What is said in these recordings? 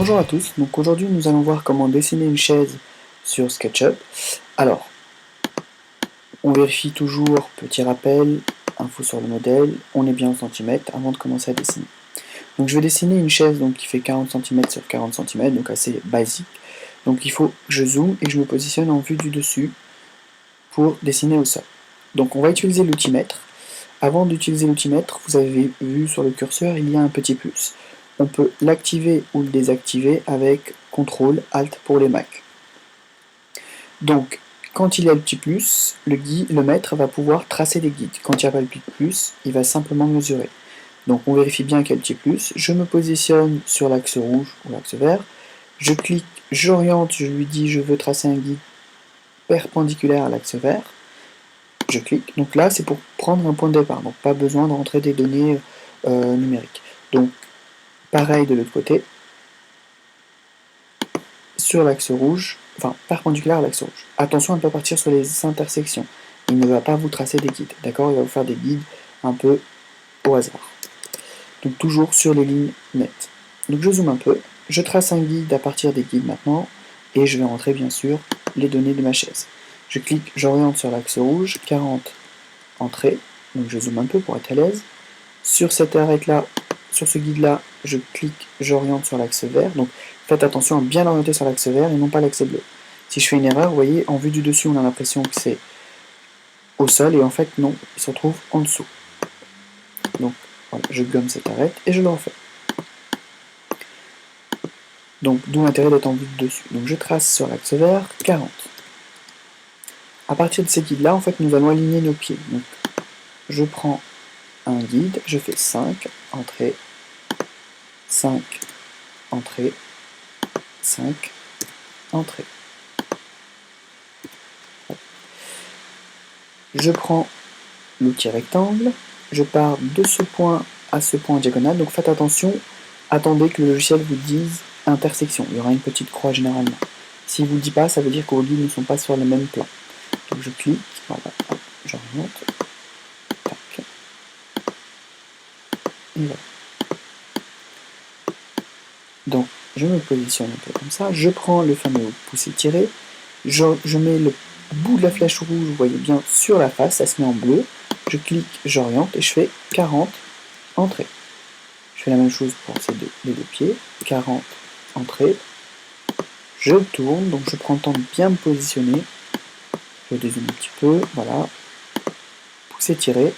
Bonjour à tous, donc aujourd'hui nous allons voir comment dessiner une chaise sur SketchUp. Alors, on vérifie toujours, petit rappel, info sur le modèle, on est bien en centimètres avant de commencer à dessiner. Donc je vais dessiner une chaise donc, qui fait 40 cm sur 40 cm, donc assez basique. Donc il faut que je zoome et je me positionne en vue du dessus pour dessiner au sol. Donc on va utiliser l'outimètre. Avant d'utiliser l'outimètre, vous avez vu sur le curseur, il y a un petit plus. On peut l'activer ou le désactiver avec CTRL ALT pour les Mac. Donc, quand il y a le petit plus, le maître va pouvoir tracer des guides. Quand il n'y a pas le petit plus, il va simplement mesurer. Donc on vérifie bien qu'il y a le petit plus. Je me positionne sur l'axe rouge ou l'axe vert. Je clique, j'oriente, je lui dis je veux tracer un guide perpendiculaire à l'axe vert. Je clique. Donc là, c'est pour prendre un point de départ. Donc pas besoin de rentrer des données numériques. Donc pareil de l'autre côté. Sur l'axe rouge, enfin perpendiculaire à l'axe rouge. Attention à ne pas partir sur les intersections. Il ne va pas vous tracer des guides. D'accord? Il va vous faire des guides un peu au hasard. Donc toujours sur les lignes nettes. Donc je zoome un peu. Je trace un guide à partir des guides maintenant. Et je vais rentrer bien sûr les données de ma chaise. Je clique, j'oriente sur l'axe rouge, 40, entrée, donc je zoome un peu pour être à l'aise. Sur cette arête là, sur ce guide là, je clique, j'oriente sur l'axe vert, donc faites attention à bien l'orienter sur l'axe vert et non pas l'axe bleu. Si je fais une erreur, vous voyez, en vue du dessus, on a l'impression que c'est au sol, et en fait non, il se retrouve en dessous. Donc voilà, je gomme cette arête et je le refais. Donc d'où l'intérêt d'être en vue du dessus. Donc je trace sur l'axe vert, 40. À partir de ces guides-là, en fait, nous allons aligner nos pieds. Donc, je prends un guide, je fais 5, entrée, 5, entrée, 5, entrée. Je prends l'outil rectangle, je pars de ce point à ce point en diagonale, donc faites attention, attendez que le logiciel vous dise intersection, il y aura une petite croix généralement. S'il ne vous le dit pas, ça veut dire que vos guides ne sont pas sur le même plan. Donc je clique, voilà, hop, je remonte, tac, et voilà. Donc je me positionne un peu comme ça, je prends le fameux pouce étiré, je mets le bout de la flèche rouge, vous voyez bien, sur la face, ça se met en bleu, je clique, j'oriente et je fais 40, entrée. Je fais la même chose pour les deux pieds, 40, entrée, je tourne, donc je prends le temps de bien me positionner, je dézoome un petit peu, voilà, pouce étiré,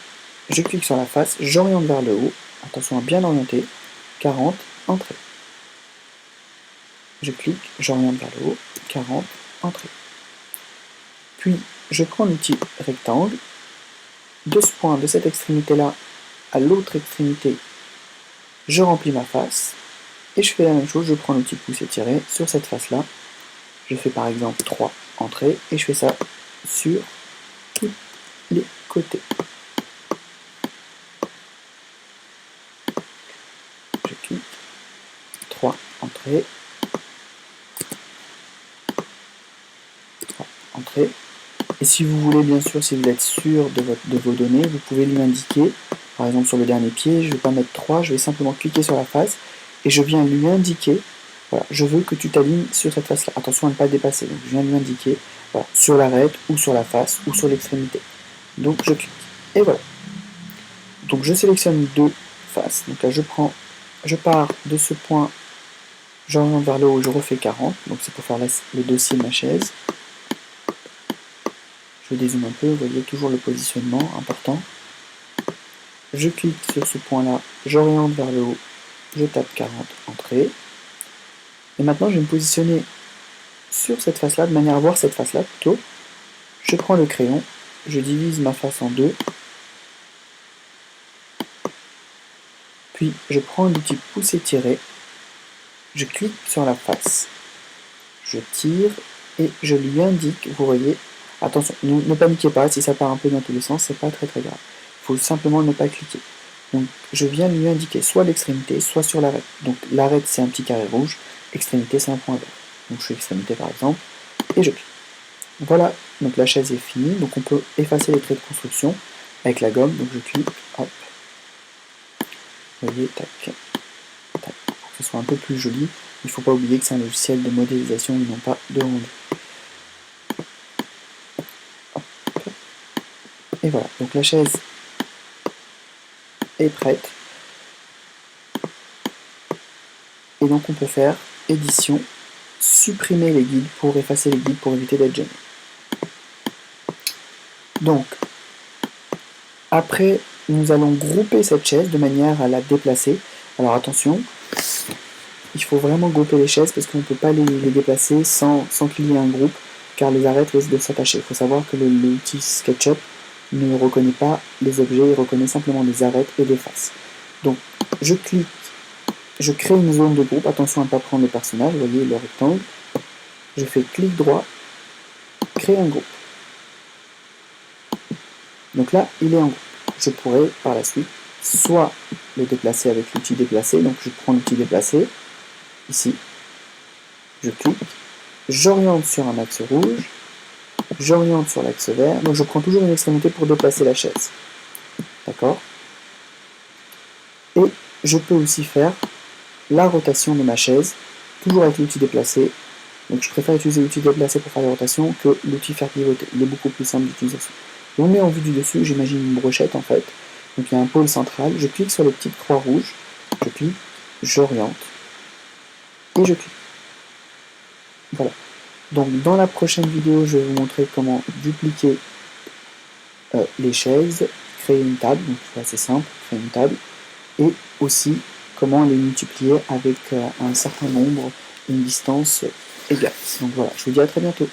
je clique sur la face, j'oriente vers le haut, attention à bien orienter, 40, entrée. Je clique, j'oriente vers le haut, 40, entrée. Puis, je prends l'outil rectangle, de ce point, de cette extrémité-là, à l'autre extrémité, je remplis ma face, et je fais la même chose, je prends l'outil pouce étiré sur cette face-là, je fais par exemple 3 entrées, et je fais ça sur tous les côtés. Je clique, 3 entrées, 3 entrées, et si vous voulez, bien sûr, si vous êtes sûr de vos données, vous pouvez lui indiquer, par exemple sur le dernier pied, je ne vais pas mettre 3, je vais simplement cliquer sur la face, et je viens lui indiquer, voilà, je veux que tu t'alignes sur cette face-là. Attention à ne pas dépasser, donc je viens lui indiquer, voilà, sur l'arête, ou sur la face, ou sur l'extrémité. Donc je clique, et voilà. Donc je sélectionne deux faces, donc là je pars de ce point, j'oriente vers le haut, je refais 40, donc c'est pour faire le dossier de ma chaise. Je dézoome un peu, vous voyez toujours le positionnement important. Je clique sur ce point-là, j'oriente vers le haut, je tape 40, entrée. Et maintenant, je vais me positionner sur cette face-là, de manière à voir cette face-là plutôt. Je prends le crayon, je divise ma face en deux. Puis, je prends l'outil pouce étiré, je clique sur la face. Je tire et je lui indique, vous voyez, attention, ne paniquez pas, si ça part un peu dans tous les sens, c'est pas très grave. Il faut simplement ne pas cliquer. Donc je viens lui indiquer soit l'extrémité, soit sur l'arête. Donc l'arête c'est un petit carré rouge, extrémité c'est un point vert. Donc je fais extrémité par exemple, et je clique. Voilà, donc la chaise est finie, donc on peut effacer les traits de construction avec la gomme, donc je clique, hop. Vous voyez, tac, tac, pour que ce soit un peu plus joli. Il ne faut pas oublier que c'est un logiciel de modélisation et non pas de rendu. Et voilà, donc la chaise est prête. Et donc on peut faire édition, supprimer les guides pour effacer les guides pour éviter d'être gêné. Donc, après, nous allons grouper cette chaise de manière à la déplacer. Alors attention, il faut vraiment grouper les chaises parce qu'on ne peut pas les déplacer sans qu'il y ait un groupe, car les arêtes risquent de s'attacher. Il faut savoir que l'outil SketchUp ne reconnaît pas les objets, il reconnaît simplement les arêtes et les faces. Donc, je clique, je crée une zone de groupe, attention à ne pas prendre le personnage, vous voyez le rectangle. Je fais clic droit, créer un groupe. Donc là, il est en groupe. Je pourrais par la suite soit le déplacer avec l'outil déplacer, donc je prends l'outil déplacer, ici, je clique, j'oriente sur un axe rouge, j'oriente sur l'axe vert, donc je prends toujours une extrémité pour déplacer la chaise. D'accord? Et je peux aussi faire la rotation de ma chaise, toujours avec l'outil déplacer. Donc je préfère utiliser l'outil déplacer pour faire la rotation que l'outil faire pivoter. Il est beaucoup plus simple d'utilisation. On met en vue du dessus, j'imagine une brochette en fait. Donc il y a un pôle central, je clique sur les petites croix rouges, je clique, j'oriente, et je clique. Voilà. Donc dans la prochaine vidéo, je vais vous montrer comment dupliquer les chaises, créer une table, donc c'est assez simple, créer une table, et aussi comment les multiplier avec un certain nombre, une distance égale. Donc voilà, je vous dis à très bientôt.